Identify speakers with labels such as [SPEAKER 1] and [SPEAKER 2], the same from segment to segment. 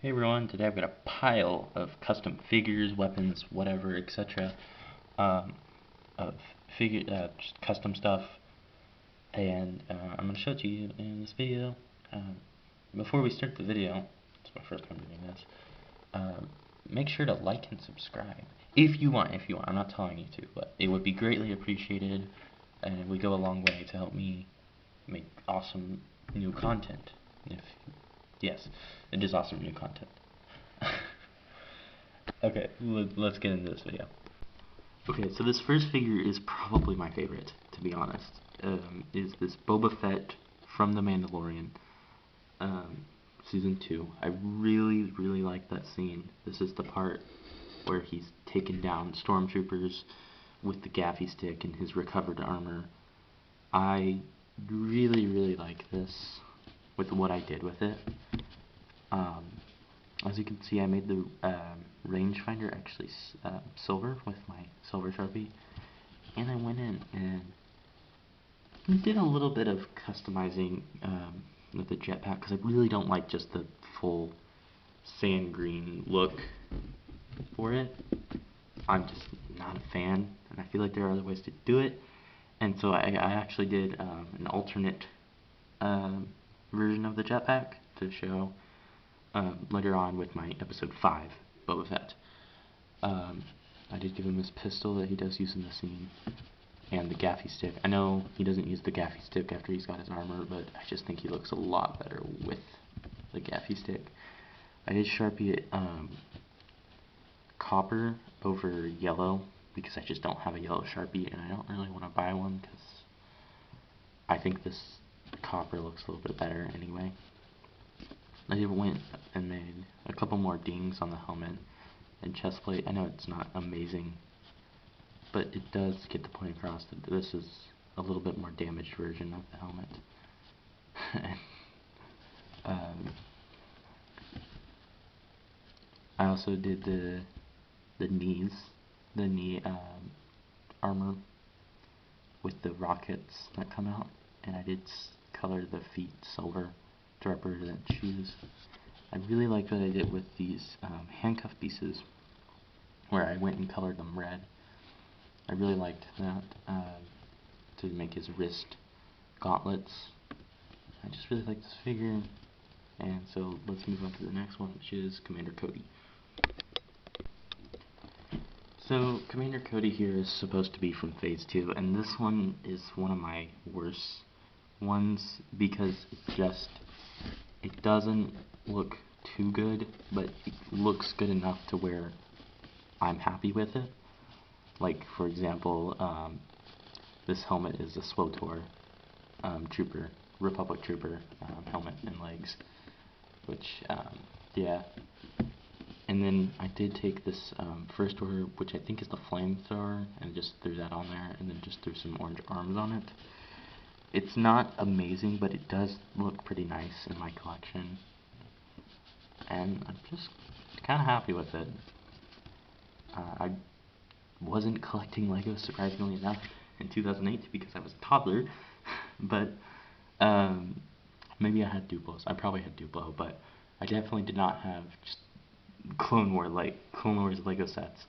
[SPEAKER 1] Hey everyone, today I've got a pile of custom figures, weapons, whatever, etc. Um, of just custom stuff, and I'm going to show it to you in this video. Before we start the video, it's my first time doing this, make sure to like and subscribe. If you want, I'm not telling you to, but it would be greatly appreciated, and it would go a long way to help me make awesome new content. Yes, it is awesome new content. Okay, let's get into this video. Okay, so this first figure is probably my favorite, to be honest. Is this Boba Fett from The Mandalorian, Season 2. I really like that scene. This is the part where he's taken down stormtroopers with the gaffy stick and his recovered armor. I really like this with what I did with it. As you can see, I made the rangefinder actually silver with my silver Sharpie, and I went in and did a little bit of customizing with the jetpack, because I really don't like just the full sand green look for it. I'm just not a fan, and I feel like there are other ways to do it, and so I actually did an alternate version of the jetpack to show later on with my episode 5 Boba Fett. I did give him his pistol that he does use in the scene, and the gaffy stick. I know he doesn't use the gaffy stick after he's got his armor, but I just think he looks a lot better with the gaffy stick. I did Sharpie it copper over yellow, because I just don't have a yellow Sharpie, and I don't really want to buy one, because I think this copper looks a little bit better anyway. I went and made a couple more dings on the helmet and chest plate. I know it's not amazing, but it does get the point across that this is a little bit more damaged version of the helmet. I also did the knee armor with the rockets that come out, and I did color the feet silver to represent shoes. I really like what I did with these handcuff pieces, where I went and colored them red. I really liked that to make his wrist gauntlets. I just really like this figure, and so let's move on to the next one, which is Commander Cody. So Commander Cody here is supposed to be from Phase 2, and this one is one of my worst ones, because it doesn't look too good, but it looks good enough to where I'm happy with it. Like, for example, this helmet is a SWTOR trooper, Republic trooper helmet and legs, which, yeah. And then I did take this First Order, which I think is the flamethrower, and just threw that on there, and then just threw some orange arms on it. It's not amazing, but it does look pretty nice in my collection, and I'm just kind of happy with it. I wasn't collecting Legos, surprisingly enough, in 2008 because I was a toddler, but maybe I had Duplos. I probably had Duplo, but I definitely did not have just Clone Wars Lego sets.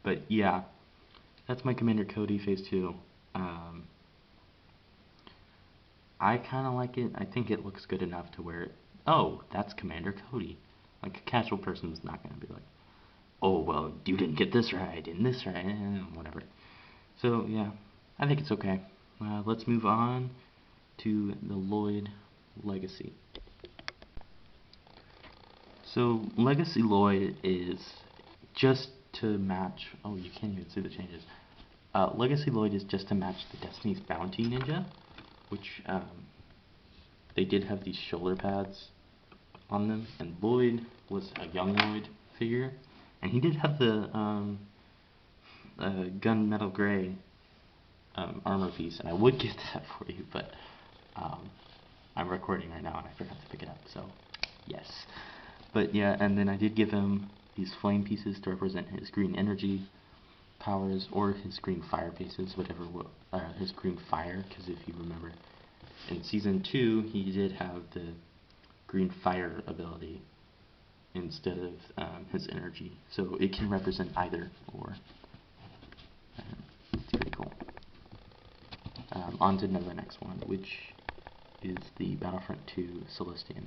[SPEAKER 1] But yeah, that's my Commander Cody Phase 2. I kind of like it. I think it looks good enough to where, oh, that's Commander Cody. Like, a casual person is not going to be like, oh, well, you didn't get this right, and this right, and whatever. So, yeah, I think it's okay. Let's move on to the Lloyd Legacy. So, Legacy Lloyd is just to match, oh, you can't even see the changes. Legacy Lloyd is just to match the Destiny's Bounty Ninja, which they did have these shoulder pads on them, and Lloyd was a young Lloyd figure, and he did have the gunmetal gray armor piece, and I would get that for you, but I'm recording right now and I forgot to pick it up, so yes. But yeah, and then I did give him these flame pieces to represent his green energy powers, or his green fire pieces, whatever, his green fire, because if you remember, in Season 2, he did have the green fire ability, instead of his energy. So it can represent either or. It's pretty cool. On to the next one, which is the Battlefront 2 Celestian.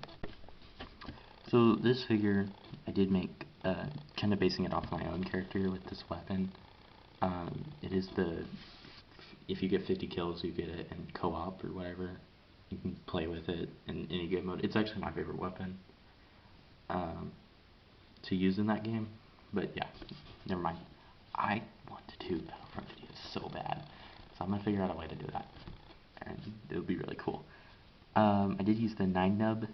[SPEAKER 1] So this figure I did make, kind of basing it off my own character with this weapon. It is if you get 50 kills, you get it in co-op or whatever. You can play with it in any game mode. It's actually my favorite weapon to use in that game. But yeah, never mind. I want to do Battlefront videos so bad, so I'm gonna figure out a way to do that, and it'll be really cool. I did use the 9nub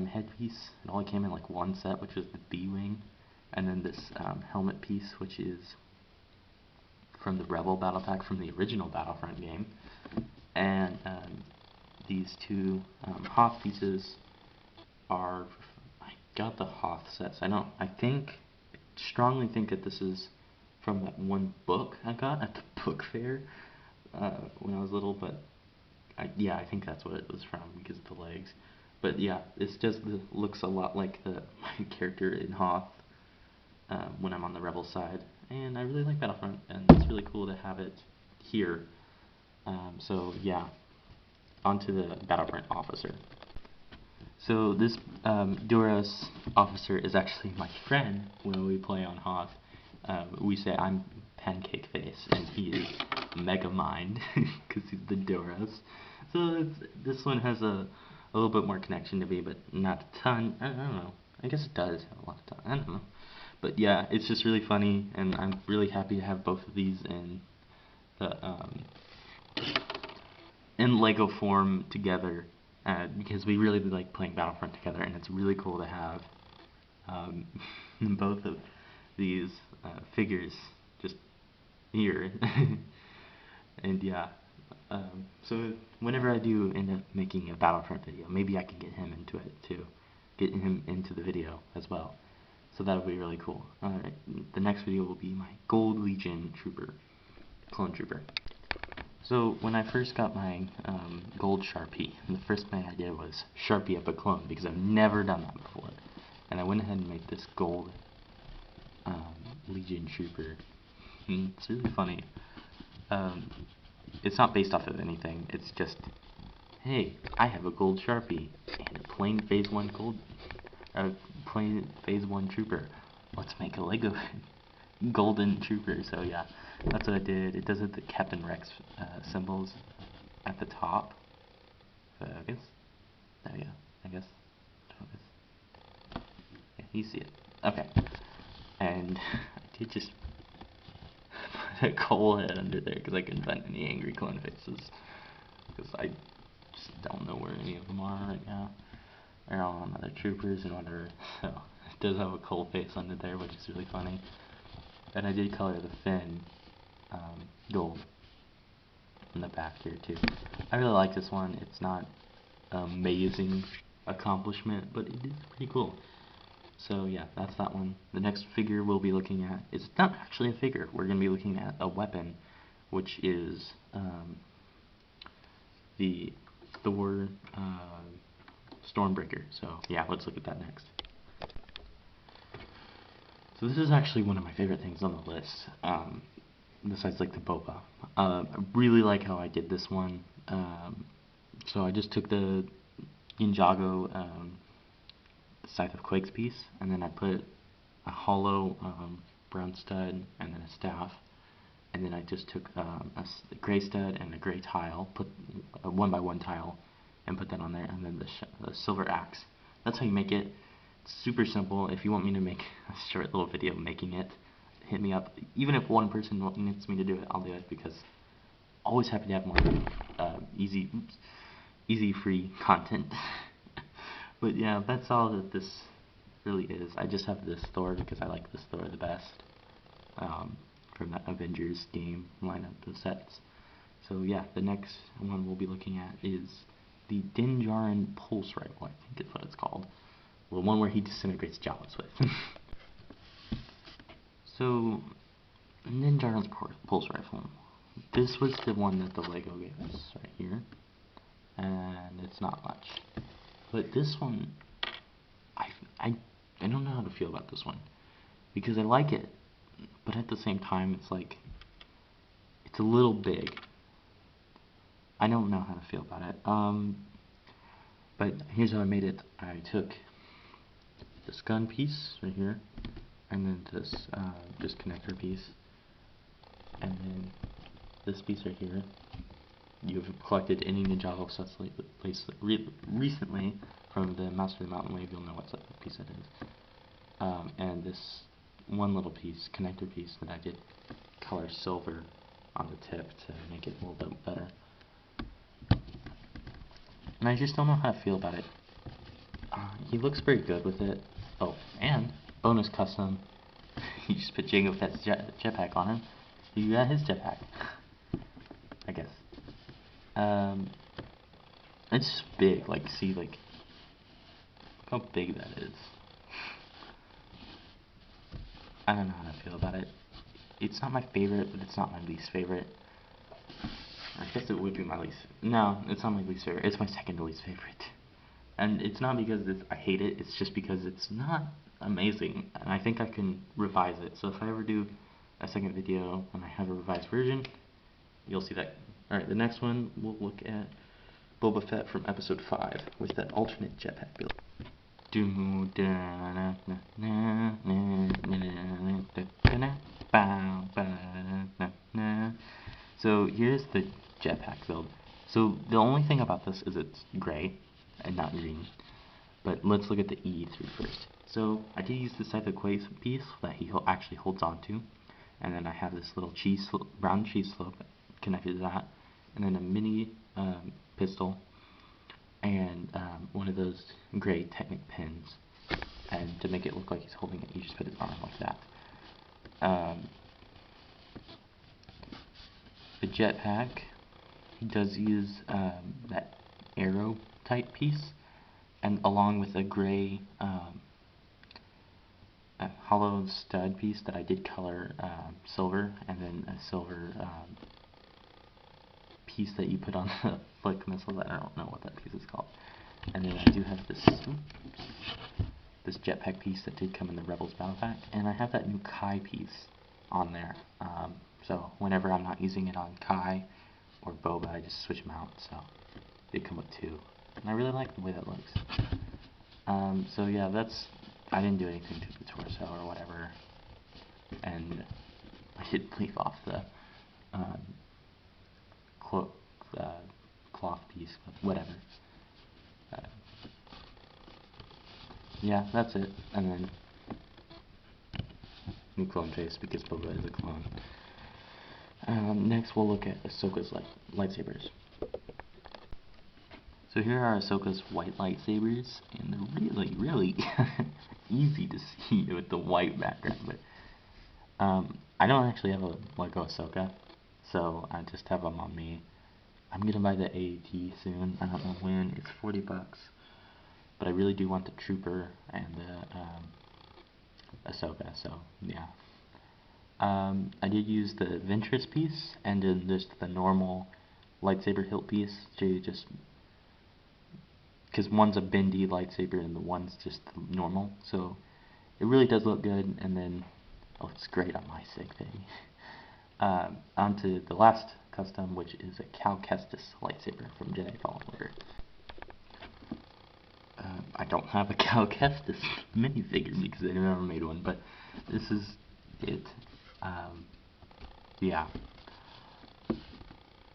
[SPEAKER 1] headpiece. It only came in like one set, which was the B-wing, and then this helmet piece, which is from the Rebel battle pack from the original Battlefront game, and these two Hoth pieces are. I got the Hoth sets. I strongly think that this is from that one book I got at the book fair when I was little, but yeah, I think that's what it was from because of the legs. But yeah, it's just looks a lot like my character in Hoth when I'm on the Rebel side, and I really like Battlefront, and it's really cool to have it here. So yeah, onto the Battlefront officer. So this Duras officer is actually my friend when we play on Hoth. We say I'm Pancake Face and he is Megamind because he's the Duras. So this one has a little bit more connection to me, but not a ton. I don't know. I guess it does have a lot of ton. I don't know. But yeah, it's just really funny, and I'm really happy to have both of these in Lego form together. Because we really like playing Battlefront together, and it's really cool to have both of these figures just here. And yeah, so whenever I do end up making a Battlefront video, maybe I can get him into it too, get him into the video as well. So that would be really cool. Alright, the next video will be my Gold Legion Trooper, Clone Trooper. So when I first got my gold Sharpie, the first thing I did was Sharpie up a clone because I've never done that before. And I went ahead and made this gold Legion Trooper. It's really funny. It's not based off of anything. It's just, hey, I have a gold Sharpie and a plain Phase 1 plain Phase 1 Trooper. Let's make a Lego golden Trooper. So yeah, that's what I did. It does have the Captain Rex symbols at the top. Focus. There we go. I guess. Focus. Yeah, you see it. Okay. And I did just put a coal head under there because I couldn't find any angry clone faces. Because I just don't know where any of them are right now. They're all on other troopers and whatever. So it does have a coal face under there, which is really funny. And I did color the fin gold in the back here too. I really like this one. It's not amazing accomplishment, but it is pretty cool. So yeah, that's that one. The next figure we'll be looking at is not actually a figure. We're going to be looking at a weapon, which is the Thor Stormbreaker. So yeah, let's look at that next. So this is actually one of my favorite things on the list, besides like the Boba. I really like how I did this one. So I just took the Ninjago Scythe of Quakes piece, and then I put a hollow brown stud and then a staff, and then I just took a gray stud and a gray tile, put a 1x1 tile, and put that on there, and then the silver axe. That's how you make it. It's super simple. If you want me to make a short little video making it, hit me up. Even if one person wants me to do it, I'll do it, because always happy to have more easy free content. But yeah, that's all that this really is. I just have this Thor because I like this Thor the best from that Avengers game lineup of sets. So yeah, the next one we'll be looking at is the Din Djarin Pulse Rifle, I think is what it's called. Well, the one where he disintegrates Jawas with. So, Din Djarin's Pulse Rifle. This was the one that the Lego gave us right here, and it's not much. But this one, I I don't know how to feel about this one, because I like it, but at the same time, it's like, it's a little big. I don't know how to feel about it. But here's how I made it. I took this gun piece right here, and then this connector piece, and then this piece right here. You've collected any Ninjago sets recently from the Master of the Mountain Wave, you'll know what piece that is. And this one little piece, connector piece, that I did color silver on the tip to make it a little bit better. And I just don't know how to feel about it. He looks very good with it. Oh, and bonus custom. You just put Jango Fett's jetpack on him. You got his jetpack. I guess. It's big. Like, see, like how big that is. I don't know how to feel about it. It's not my favorite, but it's not my least favorite. I guess it would be my least. No, it's not my least favorite. It's my second to least favorite. And it's not because I hate it. It's just because it's not amazing, and I think I can revise it. So if I ever do a second video when I have a revised version, you'll see that. Alright, the next one, we'll look at Boba Fett from episode 5 with that alternate jetpack build. So here's the jetpack build. So the only thing about this is it's gray and not green. But let's look at the E3 first. So I did use the Scythe of Quace piece that he actually holds on to. And then I have this little brown cheese slope connected to that. And then a mini pistol. And one of those gray Technic pins. And to make it look like he's holding it, you just put his arm like that. The jetpack, he does use that arrow type piece, and along with a gray hollow stud piece that I did color silver, and then a silver piece that you put on the flick missile that I don't know what that piece is called. And then I do have this jetpack piece that did come in the Rebels battle pack, and I have that new Kai piece on there. So whenever I'm not using it on Kai or Boba, I just switch them out. So they come with two, and I really like the way that looks. So yeah, I didn't do anything to the torso or whatever, and I did leave off the cloth piece, but whatever. Yeah, that's it. And then new clone face because Boba is a clone. Next we'll look at Ahsoka's lightsabers. So here are Ahsoka's white lightsabers, and they're really, really easy to see with the white background. But I don't actually have a Lego Ahsoka, so I just have them on me. I'm gonna buy the AT soon. I don't know when. It's $40, but I really do want the Trooper and the Ahsoka. So yeah. I did use the Ventress piece and then just the normal lightsaber hilt piece to just, because one's a bendy lightsaber and the one's just the normal, so it really does look good. And then it looks great on my sig thing. On to the last custom, which is a Cal Kestis lightsaber from Jedi Fallen Order. I don't have a Cal Kestis minifigure because I never made one, but this is it. Yeah.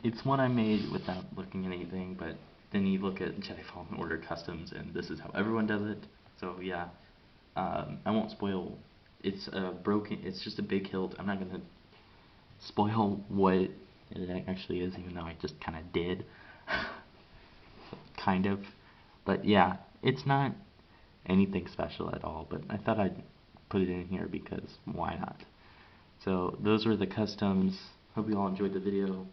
[SPEAKER 1] It's one I made without looking at anything, but then you look at Jedi Fallen Order customs, and this is how everyone does it. So yeah, I won't spoil. It's it's just a big hilt. I'm not gonna spoil what it actually is, even though I just kind of did. Kind of. But yeah, it's not anything special at all, but I thought I'd put it in here because why not? So those were the customs. Hope you all enjoyed the video.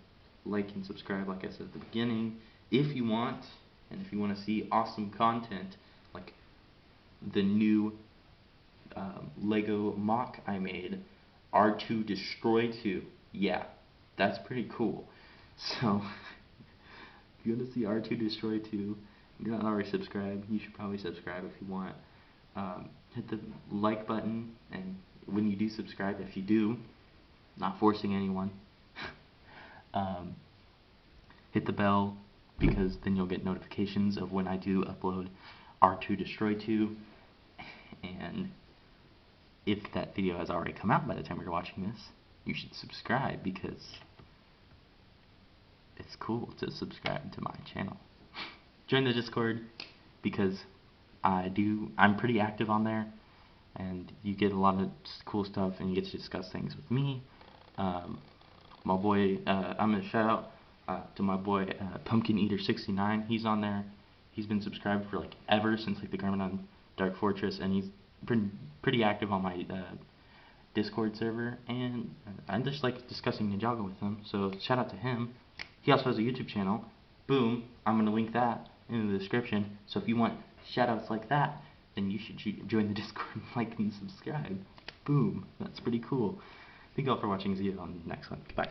[SPEAKER 1] Like and subscribe, like I said at the beginning, if you want, and if you want to see awesome content like the new Lego mock I made, R2 Destroy 2. Yeah, that's pretty cool. So if you want to see R2 Destroy 2, you're not already subscribed, you should probably subscribe if you want. hit the like button, and when you do subscribe, if you do, not forcing anyone, hit the bell, because then you'll get notifications of when I do upload R2 Destroy 2, and if that video has already come out by the time you're watching this, you should subscribe, because it's cool to subscribe to my channel. Join the Discord, because I'm pretty active on there, and you get a lot of cool stuff, and you get to discuss things with me. My boy, I'm gonna shout out to my boy Pumpkin Eater 69. He's on there. He's been subscribed for like ever since like the Garmadon Dark Fortress, and he's pretty active on my Discord server, and I just like discussing Ninjago with him. So shout out to him. He also has a YouTube channel. Boom, I'm gonna link that in the description. So if you want shoutouts like that, then you should join the Discord, like and subscribe. Boom, that's pretty cool. Thank you all for watching. See you on the next one. Bye.